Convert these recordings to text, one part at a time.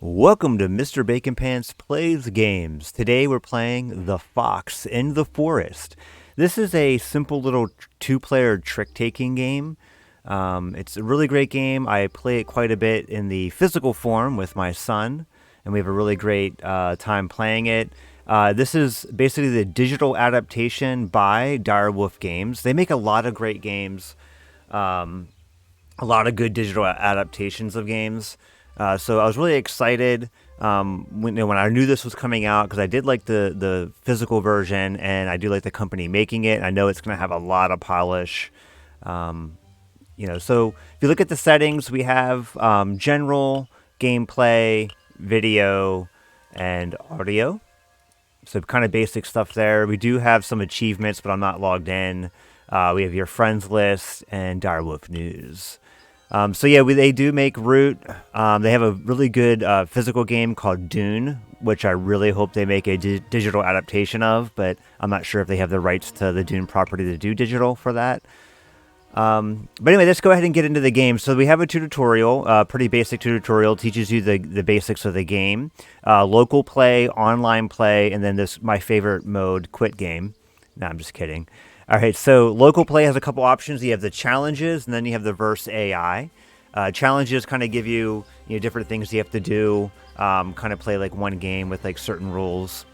Welcome to Mr. Bacon Pants Plays Games. Today we're playing The Fox in the Forest. This is a simple little two-player trick-taking game. It's a really great game. I play it quite a bit in the physical form with my son, and we have a really great time playing it. This is basically the digital adaptation by Dire Wolf Games. They make a lot of great games, a lot of good digital adaptations of games. So I was really excited when I knew this was coming out because I did like the physical version and I do like the company making it. I know it's going to have a lot of polish. So if you look at the settings, we have general, gameplay, video, and audio. So kind of basic stuff there. We do have some achievements, but I'm not logged in. We have your friends list and Direwolf News. They do make Root. They have a really good physical game called Dune, which I really hope they make a digital adaptation of, but I'm not sure if they have the rights to the Dune property to do digital for that. But anyway, let's go ahead and get into the game. So we have a tutorial, pretty basic tutorial, teaches you the basics of the game. Local play, online play, and then my favorite mode, quit game. No, I'm just kidding. All right, so local play has a couple options. You have the challenges, and then you have the verse AI. Challenges kind of give you different things you have to do, kind of play like one game with like certain rules.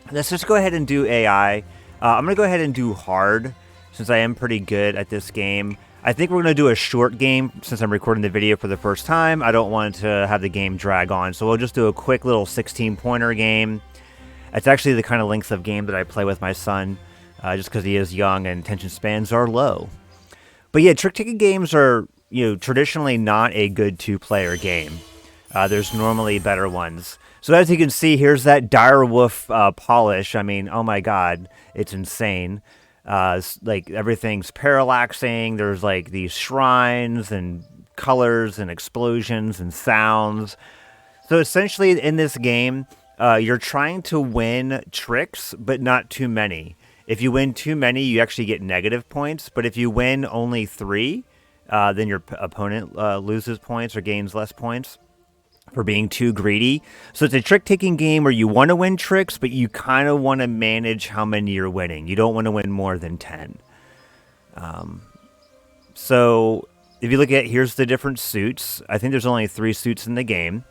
Let's just go ahead and do AI. I'm going to go ahead and do hard since I am pretty good at this game. I think we're going to do a short game since I'm recording the video for the first time. I don't want to have the game drag on, so we'll just do a quick little 16-pointer game. It's actually the kind of length of game that I play with my son. Just because he is young and attention spans are low. But yeah, trick-taking games are, traditionally not a good two-player game. There's normally better ones. So as you can see, here's that Direwolf polish. I mean, oh my god, it's insane. Like everything's parallaxing. There's like these shrines and colors and explosions and sounds. So essentially in this game, you're trying to win tricks, but not too many. If you win too many, you actually get negative points. But if you win only 3, then your opponent loses points or gains less points for being too greedy. So it's a trick-taking game where you want to win tricks, but you kind of want to manage how many you're winning. You don't want to win more than 10. So if you look at, here's the different suits. I think there's only 3 suits in the game.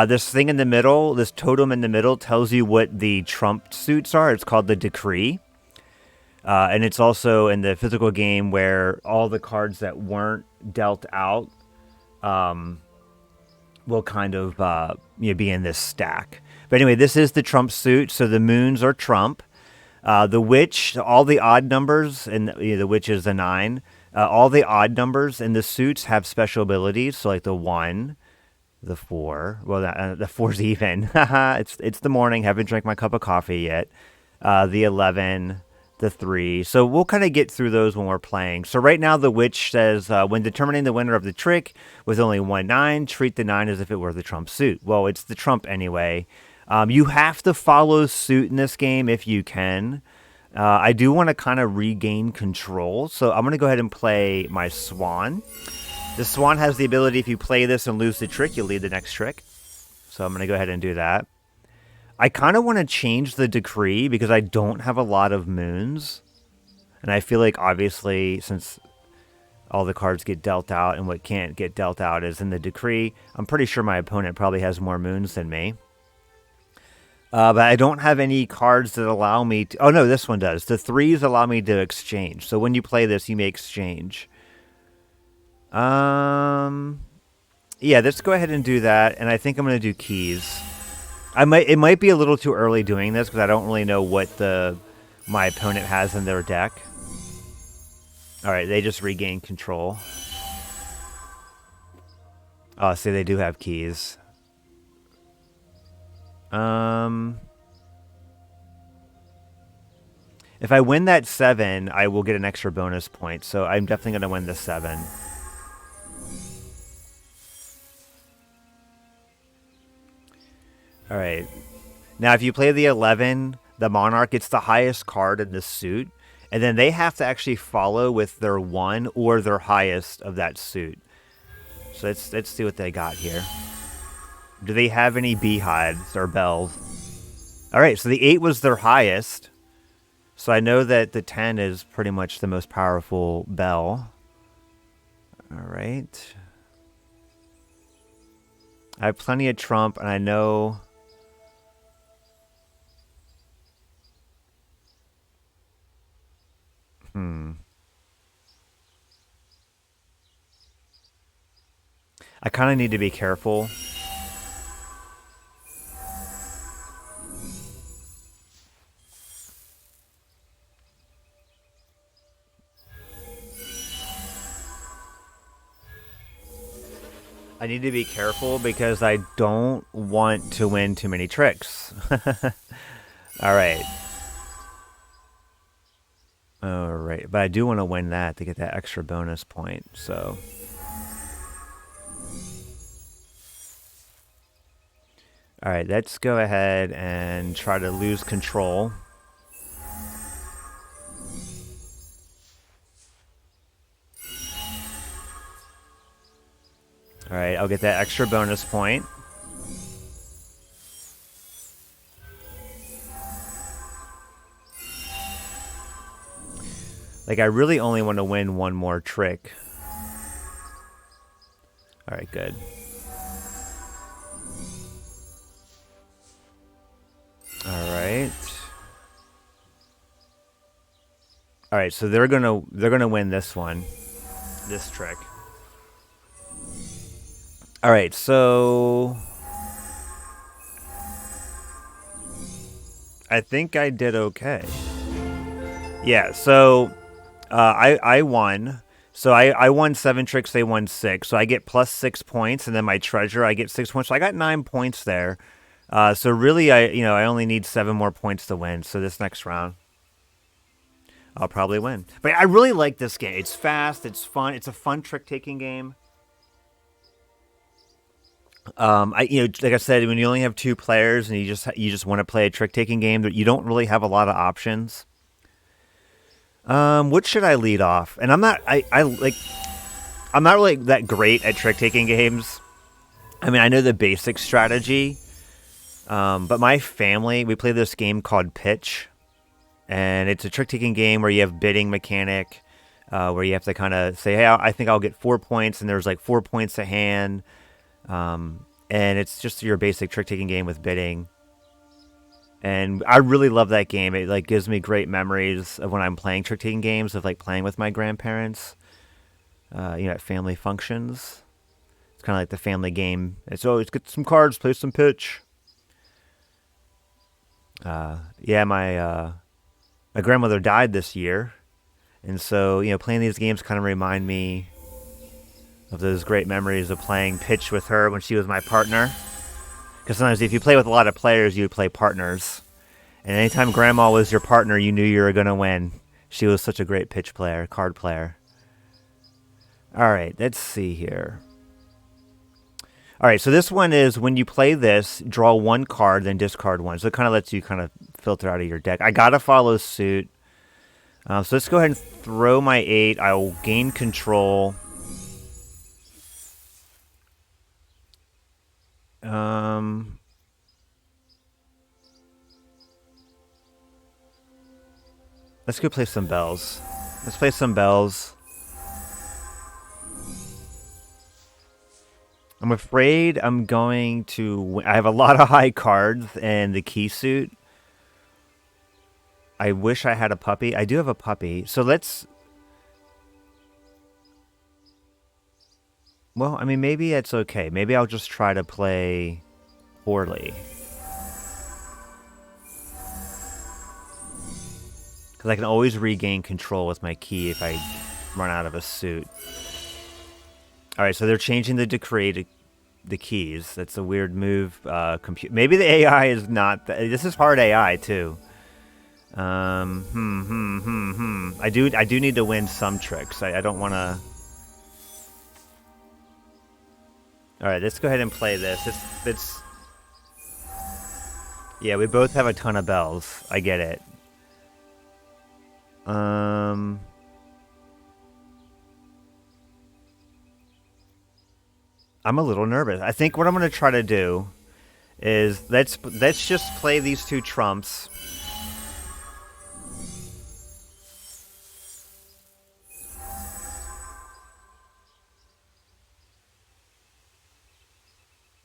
This thing in the middle, this totem in the middle, tells you what the trump suits are. It's called the decree. And it's also in the physical game where all the cards that weren't dealt out will kind of be in this stack. But anyway, this is the trump suit, so the moons are trump. The witch, all the odd numbers, and the witch is a 9. All the odd numbers in the suits have special abilities, so like the 1, the 4. Well, the 4's even. it's the morning, haven't drank my cup of coffee yet. The 11... the 3. So we'll kind of get through those when we're playing. So right now the witch says, when determining the winner of the trick with only 1 9, treat the 9 as if it were the trump suit. Well, it's the trump anyway. You have to follow suit in this game if you can. I do want to kind of regain control. So I'm going to go ahead and play my swan. The swan has the ability, if you play this and lose the trick, you'll lead the next trick. So I'm going to go ahead and do that. I kind of want to change the decree because I don't have a lot of moons. And I feel like, obviously, since all the cards get dealt out and what can't get dealt out is in the decree, I'm pretty sure my opponent probably has more moons than me. But I don't have any cards that allow me to... Oh, no, this one does. The 3s allow me to exchange. So when you play this, you may exchange. Yeah, let's go ahead and do that. And I think I'm going to do keys. It might be a little too early doing this because I don't really know what my opponent has in their deck. All right, they just regain control. Oh, see, they do have keys. If I win that 7, I will get an extra bonus point. So I'm definitely going to win the 7. All right. Now, if you play the 11, the monarch, it's the highest card in the suit. And then they have to actually follow with their 1 or their highest of that suit. So let's see what they got here. Do they have any beehives or bells? All right, so the 8 was their highest. So I know that the 10 is pretty much the most powerful bell. All right. I have plenty of trump, and I know... I kind of need to be careful. I need to be careful because I don't want to win too many tricks. All right. All right. But I do want to win that to get that extra bonus point, so... All right, let's go ahead and try to lose control. All right, I'll get that extra bonus point. Like, I really only want to win one more trick. All right, good. All right. All right, so they're gonna win this one, this trick. All right, so I think I did okay. Yeah, so I won. So I won 7 tricks, they won 6. So I get plus 6 points, and then my treasure, I get 6 points. So I got 9 points there. So really, I only need 7 more points to win. So this next round, I'll probably win. But I really like this game. It's fast. It's fun. It's a fun trick-taking game. Like I said, when you only have 2 players and you just want to play a trick-taking game, that you don't really have a lot of options. What should I lead off? And I'm not really that great at trick-taking games. I mean, I know the basic strategy, but my family, we play this game called Pitch, and it's a trick-taking game where you have bidding mechanic, where you have to kind of say, hey, I think I'll get 4 points, and there's like 4 points to hand, and it's just your basic trick-taking game with bidding. And I really love that game. It like gives me great memories of when I'm playing trick-taking games, of like playing with my grandparents, at family functions. It's kind of like the family game. It's always get some cards, play some pitch. My grandmother died this year, and so playing these games kind of remind me of those great memories of playing pitch with her when she was my partner. Because sometimes if you play with a lot of players, you would play partners. And anytime Grandma was your partner, you knew you were going to win. She was such a great pitch player, card player. All right, let's see here. All right, so this one is when you play this, draw 1 card, then discard 1. So it kind of lets you kind of filter out of your deck. I got to follow suit. So let's go ahead and throw my 8. I will gain control. Let's go play some bells. Let's play some bells. I'm afraid I'm going to... I have a lot of high cards and the key suit. I wish I had a puppy. I do have a puppy. So let's... Well, I mean, maybe it's okay. Maybe I'll just try to play poorly. Because I can always regain control with my key if I run out of a suit. Alright, so they're changing the decree to the keys. That's a weird move. Maybe the AI is not... This is hard AI, too. I do need to win some tricks. I don't want to... Alright, let's go ahead and play this. It's... Yeah, we both have a ton of bells. I get it. I'm a little nervous. I think what I'm going to try to do is let's just play these two trumps.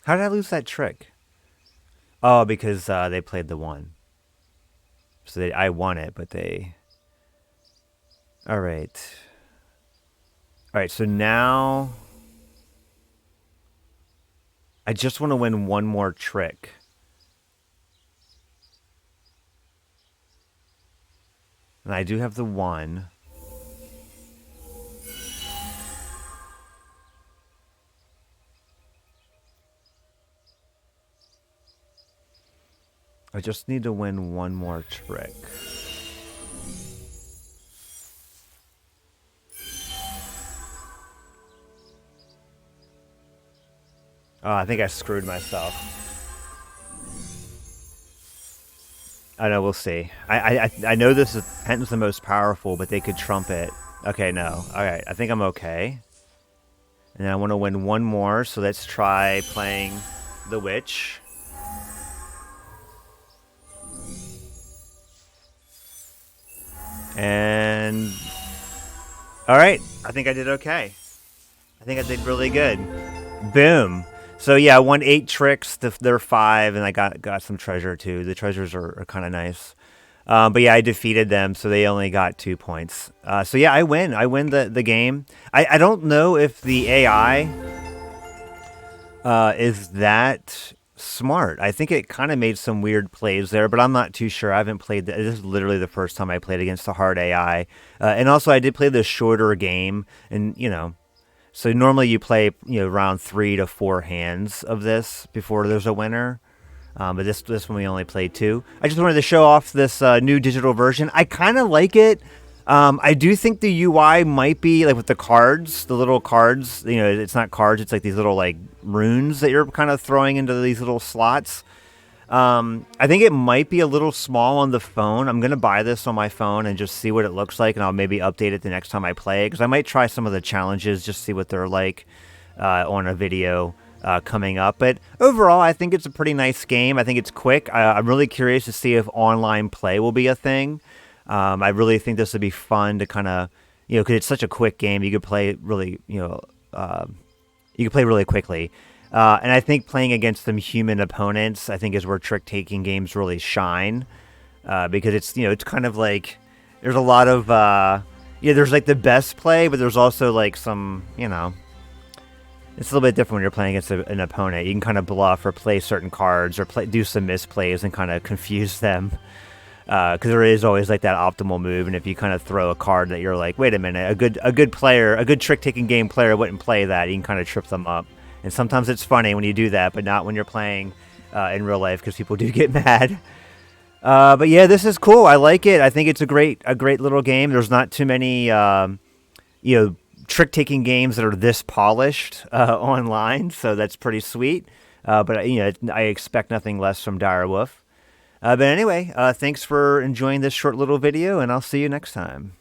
How did I lose that trick? Oh, because they played the one. So I won it, but they. All right. All right. So now I just want to win one more trick. And I do have the one. I just need to win one more trick. Oh, I think I screwed myself. I know, we'll see. I know this is Penton's the most powerful, but they could trump it. Okay, no. Alright, I think I'm okay. And then I want to win one more, so let's try playing the witch. And alright, I think I did okay. I think I did really good. Boom. So yeah, I won 8 tricks. They're 5, and I got some treasure too. The treasures are kind of nice. But yeah, I defeated them, so they only got 2 points. So yeah, I win. I win the game. I don't know if the AI is that smart. I think it kind of made some weird plays there, but I'm not too sure. I haven't played. This is literally the first time I played against the hard AI. And also, I did play the shorter game, and so normally you play around 3 to 4 hands of this before there's a winner. But this one we only played 2. I just wanted to show off this new digital version. I kind of like it. I do think the UI might be like with the cards, the little cards. It's not cards. It's like these little like runes that you're kind of throwing into these little slots. I think it might be a little small on the phone. I'm gonna buy this on my phone and just see what it looks like, and I'll maybe update it the next time I play it, because I might try some of the challenges, just see what they're like on a video coming up. But overall, I think it's a pretty nice game. I think it's quick. I'm really curious to see if online play will be a thing. I really think this would be fun to kind of, because it's such a quick game. You could play really, you could play really quickly. And I think playing against some human opponents, I think, is where trick-taking games really shine. Because it's kind of like, there's a lot of, there's like the best play, but there's also like some, it's a little bit different when you're playing against an opponent. You can kind of bluff or play certain cards or do some misplays and kind of confuse them. Because there is always like that optimal move, and if you kind of throw a card that you're like, wait a minute, a good player, a good trick-taking game player wouldn't play that, you can kind of trip them up. And sometimes it's funny when you do that, but not when you're playing in real life, because people do get mad. But yeah, this is cool. I like it. I think it's a great little game. There's not too many trick-taking games that are this polished online, so that's pretty sweet. But I expect nothing less from Direwolf. But anyway, thanks for enjoying this short little video, and I'll see you next time.